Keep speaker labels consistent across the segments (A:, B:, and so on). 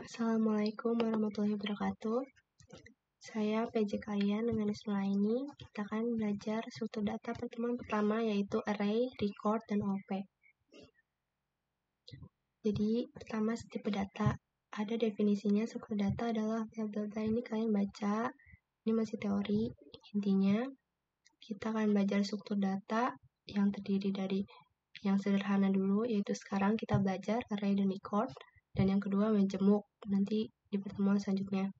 A: Assalamualaikum warahmatullahi wabarakatuh. Saya PJ kalian dengan Ismaini. Kita akan belajar struktur data pertemuan pertama yaitu array, record, dan OP. Jadi pertama tipe data. Ada definisinya, struktur data adalah data ini kalian baca. Ini masih teori. Intinya kita akan belajar struktur data yang terdiri dari yang sederhana dulu, yaitu sekarang kita belajar array dan record. Dan yang kedua menjemuk, nanti di pertemuan selanjutnya.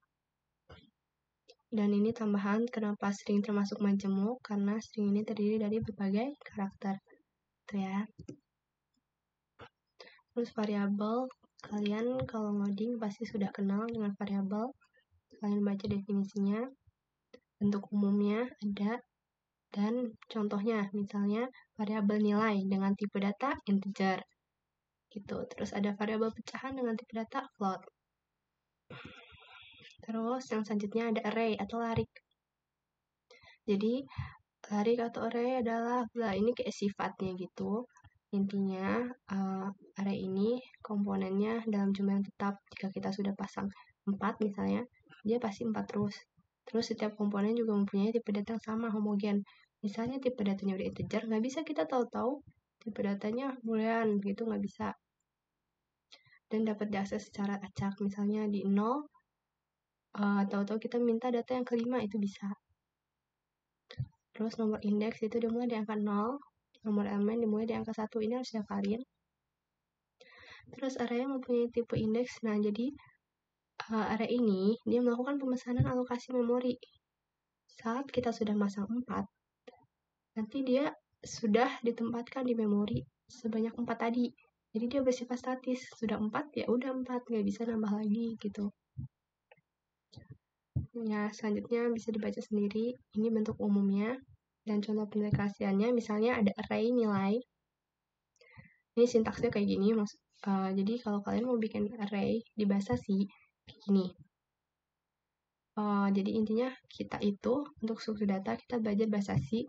A: Dan ini tambahan kenapa string termasuk majemuk, karena string ini terdiri dari berbagai karakter. Itu ya. Terus variabel, kalian kalau ngoding pasti sudah kenal dengan variabel. Kalian baca definisinya, bentuk umumnya ada, dan contohnya misalnya variabel nilai dengan tipe data integer. Gitu. Terus ada variabel pecahan dengan tipe data float. Terus yang selanjutnya ada array atau larik. Jadi larik atau array adalah ini kayak sifatnya gitu. Intinya array ini komponennya dalam jumlah yang tetap. Jika kita sudah pasang 4 misalnya, dia pasti 4 terus. Terus setiap komponen juga mempunyai tipe data yang sama, homogen. Misalnya tipe datanya udah integer, nggak bisa kita tahu-tahu tipe datanya boolean gitu, nggak bisa. Dan dapat diakses secara acak, misalnya di 0, tahu-tahu kita minta data yang kelima, itu bisa. Terus nomor indeks itu dimulai di angka 0, nomor elemen dimulai di angka 1, ini harus dihafalin. Terus array mempunyai tipe indeks, nah jadi array ini dia melakukan pemesanan alokasi memori. Saat kita sudah masang 4, nanti dia sudah ditempatkan di memori sebanyak 4 tadi. Jadi dia bersifat statis, sudah 4 ya udah 4, nggak bisa nambah lagi gitu. Ya, selanjutnya bisa dibaca sendiri, ini bentuk umumnya. Dan contoh penaplikasiannya misalnya ada array nilai. Ini sintaksnya kayak gini, jadi kalau kalian mau bikin array di bahasa C, kayak gini. Jadi intinya kita itu untuk struktur data kita belajar bahasa C.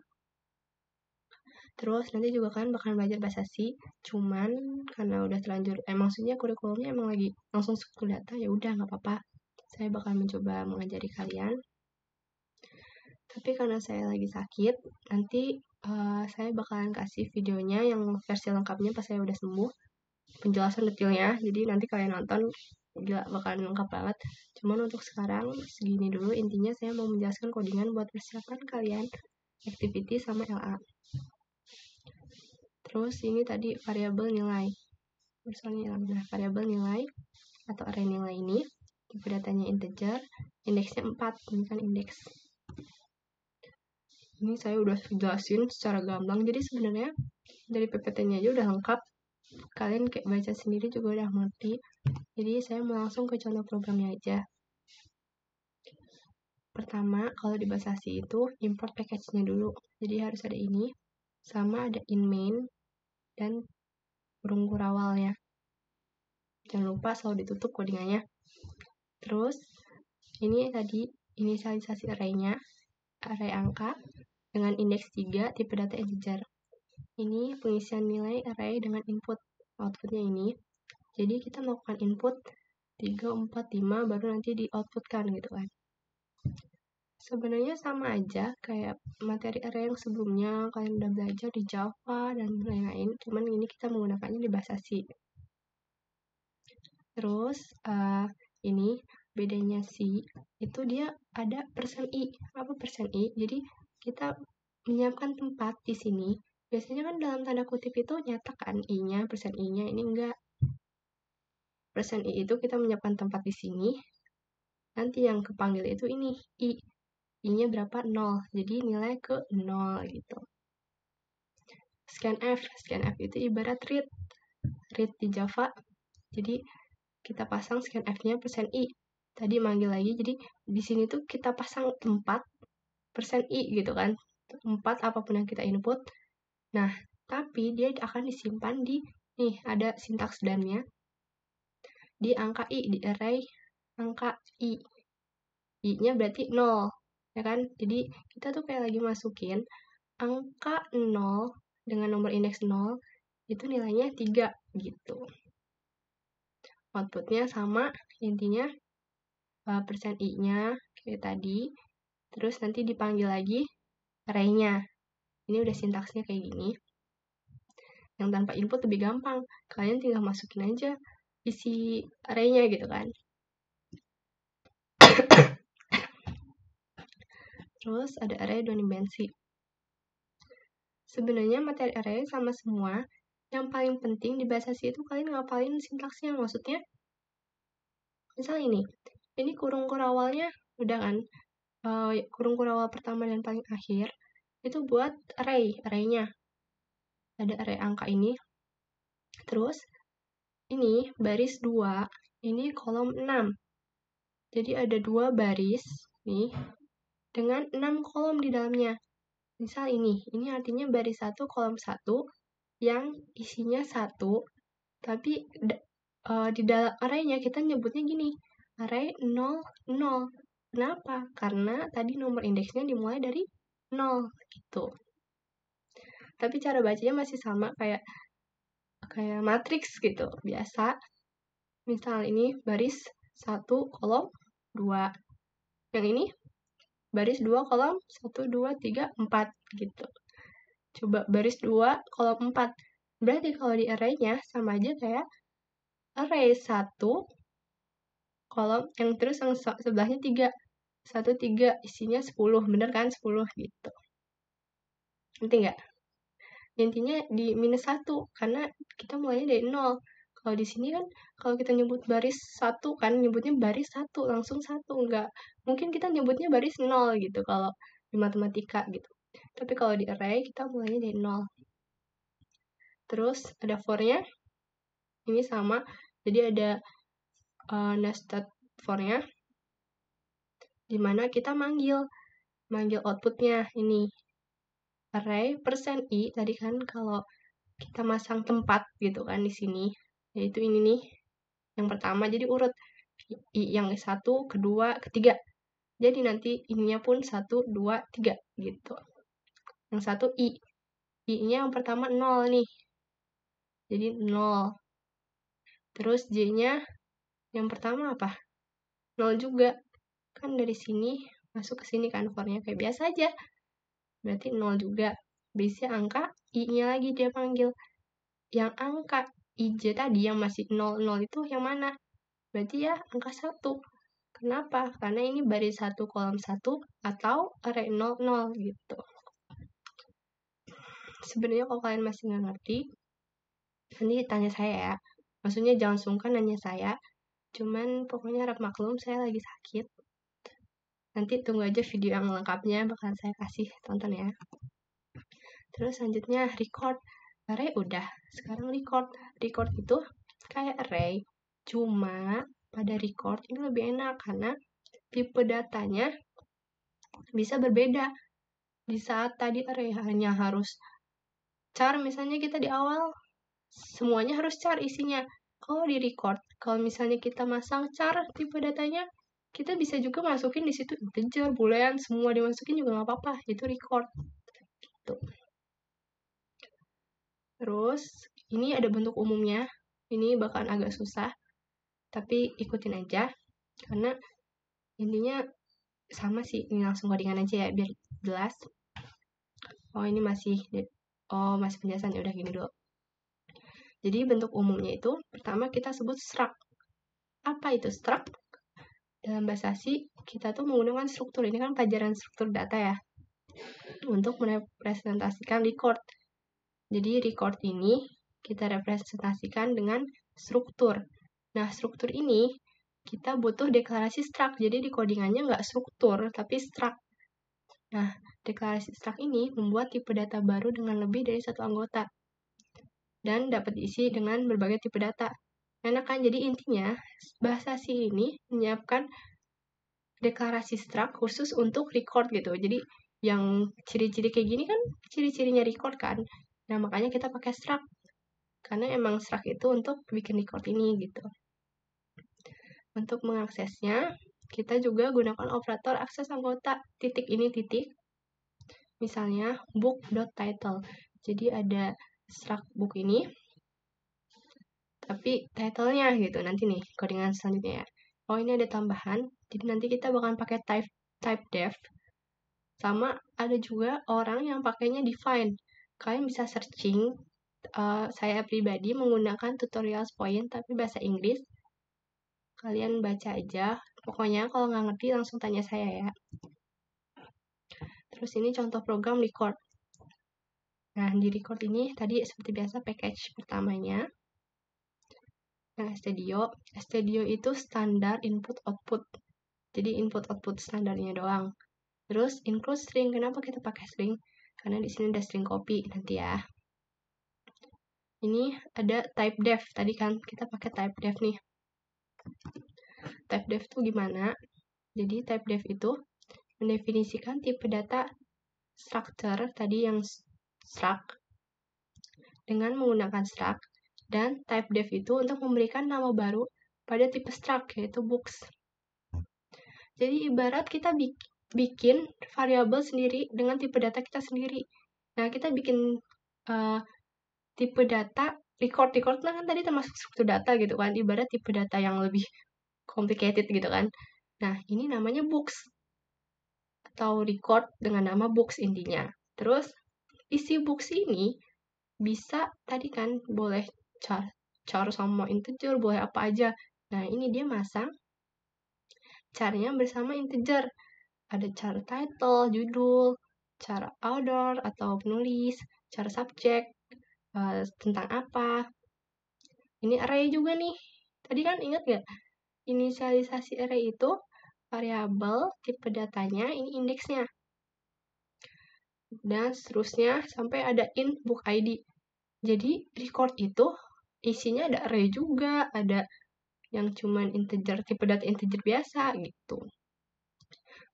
A: Terus nanti juga kalian bakalan belajar bahasa C, cuman karena udah terlanjur, maksudnya kurikulumnya emang lagi langsung struktur data, ya udah nggak apa-apa. Saya bakal mencoba mengajari kalian. Tapi karena saya lagi sakit, nanti saya bakalan kasih videonya yang versi lengkapnya pas saya udah sembuh, penjelasan detailnya. Jadi nanti kalian nonton, gila bakalan lengkap banget. Cuman untuk sekarang segini dulu, intinya saya mau menjelaskan codingan buat persiapan kalian activity sama LA. Terus ini tadi variabel nilai. Misalnya variabel nilai atau array nilai ini tipe datanya integer, indeksnya 4, ini kan indeks. Ini saya udah jelasin secara gamblang, jadi sebenarnya dari PPT-nya aja udah lengkap. Kalian kayak baca sendiri juga udah ngerti. Jadi saya mau langsung ke contoh programnya aja. Pertama, kalau di bahasa C itu import package-nya dulu. Jadi harus ada ini, sama ada in main, dan burung kurawalnya. Jangan lupa selalu ditutup codingannya. Terus, ini tadi inisialisasi array-nya, array angka, dengan indeks 3, tipe data integer. Ini pengisian nilai array dengan input. Outputnya ini. Jadi kita melakukan input 3, 4, 5, baru nanti di-outputkan gitu kan. Sebenarnya sama aja kayak materi array yang sebelumnya kalian udah belajar di Java dan lain-lain, cuman ini kita menggunakannya di bahasa C. Terus ini bedanya C itu dia ada %i. Apa %i? Jadi kita menyiapkan tempat di sini. Biasanya kan dalam tanda kutip itu nyata kan i-nya, %i-nya, ini enggak. %i itu kita menyiapkan tempat di sini. Nanti yang kepanggil itu ini i. I-nya berapa? 0. Jadi nilai ke 0 gitu. Scanf itu ibarat read di Java. Jadi kita pasang scanf-nya %i. Tadi manggil lagi, jadi di sini tuh kita pasang 4 %i gitu kan. 4 apapun yang kita input. Nah, tapi dia akan disimpan di, nih ada sintaks dan-nya, di angka i, di array angka i. I-nya berarti 0. Ya kan? Jadi kita tuh kayak lagi masukin angka 0 dengan nomor indeks 0 itu nilainya 3 gitu. outputnya sama, intinya persen i-nya kayak tadi, terus nanti dipanggil lagi array-nya. Ini udah sintaksnya kayak gini. Yang tanpa input lebih gampang, kalian tinggal masukin aja isi array-nya gitu kan. Terus ada array 2 dimensi. Sebenarnya materi array sama semua. Yang paling penting di bahasa C itu kalian ngapalin sintaksnya. Maksudnya, misal ini kurung kurawalnya udah kan, kurung kurawal pertama dan paling akhir itu buat array-nya. Ada array angka ini. Terus ini baris 2, ini kolom 6. Jadi ada 2 baris nih dengan 6 kolom di dalamnya. Misal ini artinya baris 1 kolom 1 yang isinya 1, tapi di dalam array-nya kita nyebutnya gini, array 0, 0. Kenapa? Karena tadi nomor indeksnya dimulai dari 0 gitu. Tapi cara bacanya masih sama kayak matriks gitu, biasa. Misal ini baris 1 kolom 2. Yang ini baris 2 kolom 1, 2, 3, 4 gitu. Coba baris 2 kolom 4. Berarti kalau di array-nya sama aja kayak array 1 kolom yang terus yang sebelahnya 3. 1, 3, isinya 10. Bener kan? 10 gitu. Ngerti nggak? Intinya di minus 1, karena kita mulainya dari 0. Kalau di sini kan, kalau kita nyebut baris 1 kan, nyebutnya baris 1, langsung 1. Enggak. Mungkin kita nyebutnya baris 0 gitu, kalau di matematika gitu. Tapi kalau di array, kita mulainya dari 0. Terus ada for-nya. Ini sama. Jadi ada nested for-nya. Dimana kita manggil outputnya ini. Array persen i, tadi kan kalau kita masang tempat gitu kan di sini. Yaitu ini nih. Yang pertama, jadi urut. I yang 1, kedua, ketiga. Jadi nanti ininya pun 1, 2, 3 gitu. Yang 1 i. I-nya yang pertama 0 nih. Jadi 0. Terus J-nya yang pertama apa? 0 juga. Kan dari sini masuk ke sini kan for-nya kayak biasa aja. Berarti 0 juga. Base-nya angka, i-nya lagi dia panggil. Yang angka ij tadi yang masih 0, 0 itu yang mana? Berarti ya angka 1. Kenapa? Karena ini baris 1 kolom 1 atau array 0, 0 gitu. Sebenarnya kalau kalian masih nggak ngerti, nanti tanya saya ya. Maksudnya jangan sungkan nanya saya. Cuman pokoknya harap maklum saya lagi sakit. Nanti tunggu aja video yang lengkapnya bakal saya kasih tonton ya. Terus selanjutnya record. Array udah. Sekarang record. Record itu kayak array. Cuma pada record ini lebih enak karena tipe datanya bisa berbeda. Di saat tadi array hanya harus char, misalnya kita di awal semuanya harus char isinya. Kalau di record, kalau misalnya kita masang char tipe datanya, kita bisa juga masukin di situ integer, boolean, semua dimasukin juga nggak apa-apa. Itu record. Gitu. Terus ini ada bentuk umumnya. Ini bakalan agak susah, tapi ikutin aja karena intinya sama sih. Ini langsung codingan aja ya biar jelas. Oh ini masih penjelasan, ya udah gini dulu. Jadi bentuk umumnya itu pertama kita sebut struct. Apa itu struct? Dalam bahasa C kita tuh menggunakan struktur. Ini kan pelajaran struktur data ya. Untuk merepresentasikan record. Jadi record ini kita representasikan dengan struktur. Nah struktur ini kita butuh deklarasi struct. Jadi di codingannya nggak struktur tapi struct. Nah deklarasi struct ini membuat tipe data baru dengan lebih dari satu anggota. Dan dapat diisi dengan berbagai tipe data. Enak kan? Jadi intinya bahasa C ini menyiapkan deklarasi struct khusus untuk record gitu. Jadi yang ciri-ciri kayak gini kan ciri-cirinya record kan. Nah makanya kita pakai struct. Karena emang struct itu untuk bikin record ini gitu. Untuk mengaksesnya, kita juga gunakan operator akses anggota. Titik ini titik. Misalnya book.title. Jadi ada struct book ini. tapi title-nya gitu. Nanti nih codingan selanjutnya ya. Oh, ini ada tambahan. Jadi nanti kita bakalan pakai type def. Sama ada juga orang yang pakainya define. Kalian bisa searching. Saya pribadi menggunakan tutorial point tapi bahasa Inggris. Kalian baca aja. Pokoknya kalau nggak ngerti langsung tanya saya ya. Terus ini contoh program record. Nah, di record ini tadi seperti biasa package pertamanya. Nah, Studio itu standar input-output. Jadi input-output standarnya doang. Terus include string. Kenapa kita pakai string? Karena di sini ada string copy nanti ya. Ini ada type def. Tadi kan kita pakai type def nih. Type def itu gimana? Jadi type def itu mendefinisikan tipe data structure tadi yang struct dengan menggunakan struct, dan type def itu untuk memberikan nama baru pada tipe struct yaitu books. Jadi ibarat kita bikin variabel sendiri dengan tipe data kita sendiri. Nah, kita bikin tipe data record kan tadi termasuk struktur data gitu kan, ibarat tipe data yang lebih complicated gitu kan. Nah, ini namanya books atau record dengan nama books intinya. Terus isi books ini bisa tadi kan boleh char sama integer, boleh apa aja. Nah, ini dia masang charnya bersama integer. Ada char title, judul, char author atau penulis, char subject, tentang apa. Ini array juga nih. Tadi kan ingat gak? Inisialisasi array itu variabel tipe datanya, ini indeksnya. Dan seterusnya sampai ada in book ID. Jadi record itu isinya ada array juga, ada yang cuman integer, tipe data integer biasa gitu.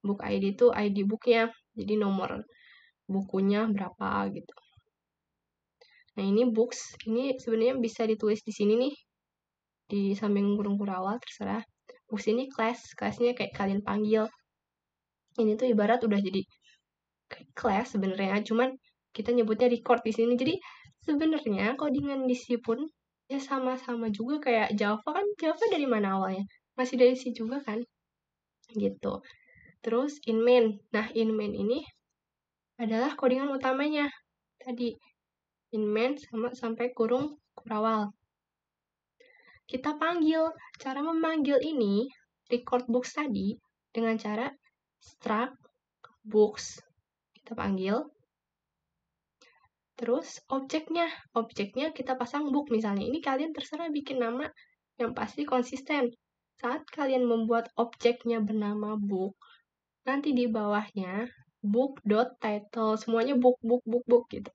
A: Book ID itu ID booknya, jadi nomor bukunya berapa gitu. Nah, ini books, ini sebenarnya bisa ditulis di sini nih, di samping kurung kurawal, terserah. Books ini class-nya kayak kalian panggil. Ini tuh ibarat udah jadi class sebenarnya, cuman kita nyebutnya record di sini. Jadi sebenarnya codingan di C pun ya sama-sama juga kayak Java kan. Java dari mana awalnya? Masih dari C juga kan? Gitu. Terus in main. Nah, in main ini adalah codingan utamanya. Tadi in main sampai kurung kurawal. Kita panggil. Cara memanggil ini record books tadi dengan cara struct books. Kita panggil. Terus objeknya kita pasang book misalnya. Ini kalian terserah bikin nama yang pasti konsisten. Saat kalian membuat objeknya bernama book, nanti di bawahnya book.title, semuanya book gitu.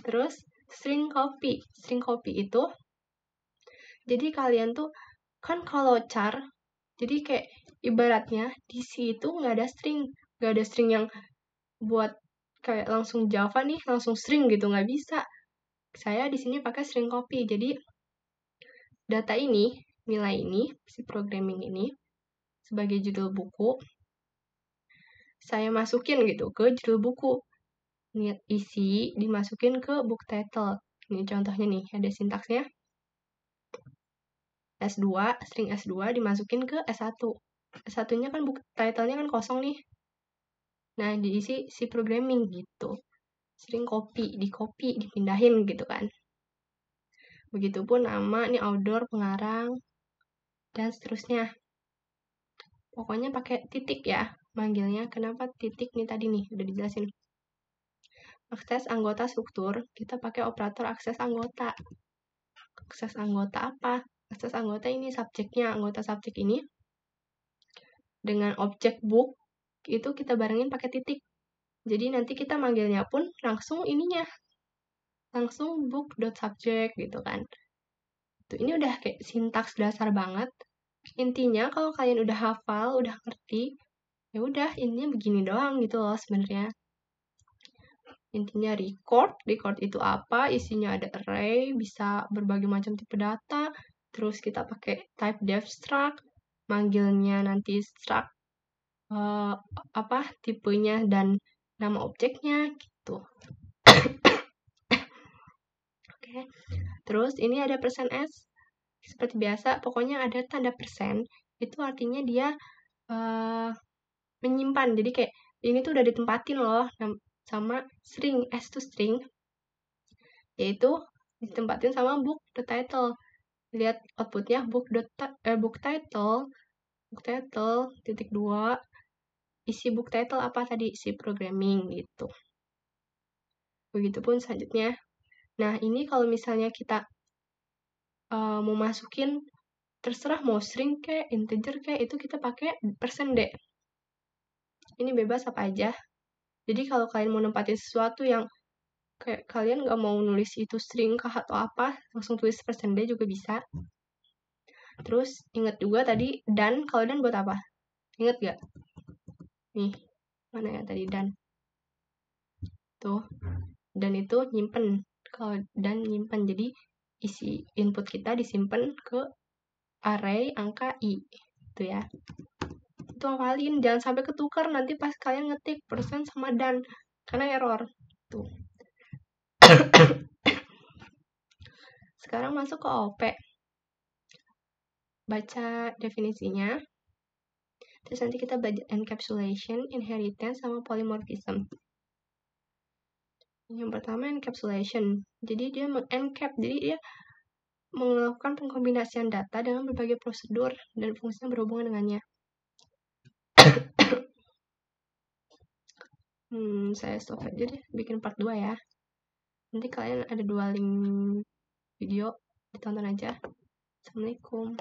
A: Terus string copy. String copy itu jadi kalian tuh kan kalau char, jadi kayak ibaratnya di C itu nggak ada string yang buat kayak langsung Java nih, langsung string gitu, nggak bisa. Saya di sini pakai string copy. Jadi data ini, nilai ini, si programming ini sebagai judul buku, saya masukin gitu ke judul buku. Isi dimasukin ke book title. Ini contohnya nih, ada sintaksnya. S2, string S2 dimasukin ke S1. S1-nya kan book title-nya kan kosong nih. Nah, diisi si programming gitu. String copy, dipindahin gitu kan. Begitupun nama, ini author, pengarang, dan seterusnya. Pokoknya pakai titik ya, manggilnya. Kenapa titik nih tadi nih, udah dijelasin. Akses anggota struktur, kita pakai operator akses anggota. Akses anggota apa? Akses anggota ini subjeknya, anggota subjek ini. Dengan objek book, itu kita barengin pakai titik. Jadi nanti kita manggilnya pun langsung ininya. Langsung book.subject gitu kan. Tuh, ini udah kayak sintaks dasar banget. Intinya kalau kalian udah hafal, udah ngerti, ya udah intinya begini doang gitu loh sebenarnya. Intinya record itu apa? Isinya ada array, bisa berbagai macam tipe data. Terus kita pakai type def struct, manggilnya nanti struct tipenya dan nama objeknya gitu. Oke. Terus ini ada persen %s. Seperti biasa, pokoknya ada tanda persen. Itu artinya dia menyimpan. Jadi kayak ini tuh udah ditempatin loh sama string. S itu string. Yaitu ditempatin sama book.title. Lihat outputnya book title titik 2. Isi book title apa tadi? Isi programming gitu. Begitupun selanjutnya. Nah, ini kalau misalnya kita mau masukin, terserah mau string kayak integer kayak, itu kita pakai %d. Ini bebas apa aja. Jadi kalau kalian mau nempatin sesuatu yang kayak kalian nggak mau nulis itu string kah atau apa, langsung tulis %d juga bisa. Terus ingat juga tadi dan, kalau dan buat apa? Ingat gak? Nih, mana ya tadi dan? Tuh, dan itu nyimpen. Kalau dan nyimpen, jadi isi input kita disimpan ke array angka i. Itu ya. Itu hafalin, jangan sampai ketukar nanti pas kalian ngetik persen sama dan, karena error. Tuh. Sekarang masuk ke OP. Baca definisinya. Terus nanti kita belajar encapsulation, inheritance, sama polymorphism. Yang pertama encapsulation. Jadi dia mengencap, jadi dia melakukan pengkombinasian data dengan berbagai prosedur dan fungsi yang berhubungan dengannya. Saya stop aja deh, bikin part 2 ya. Nanti kalian ada 2 link video, ditonton aja. Assalamualaikum.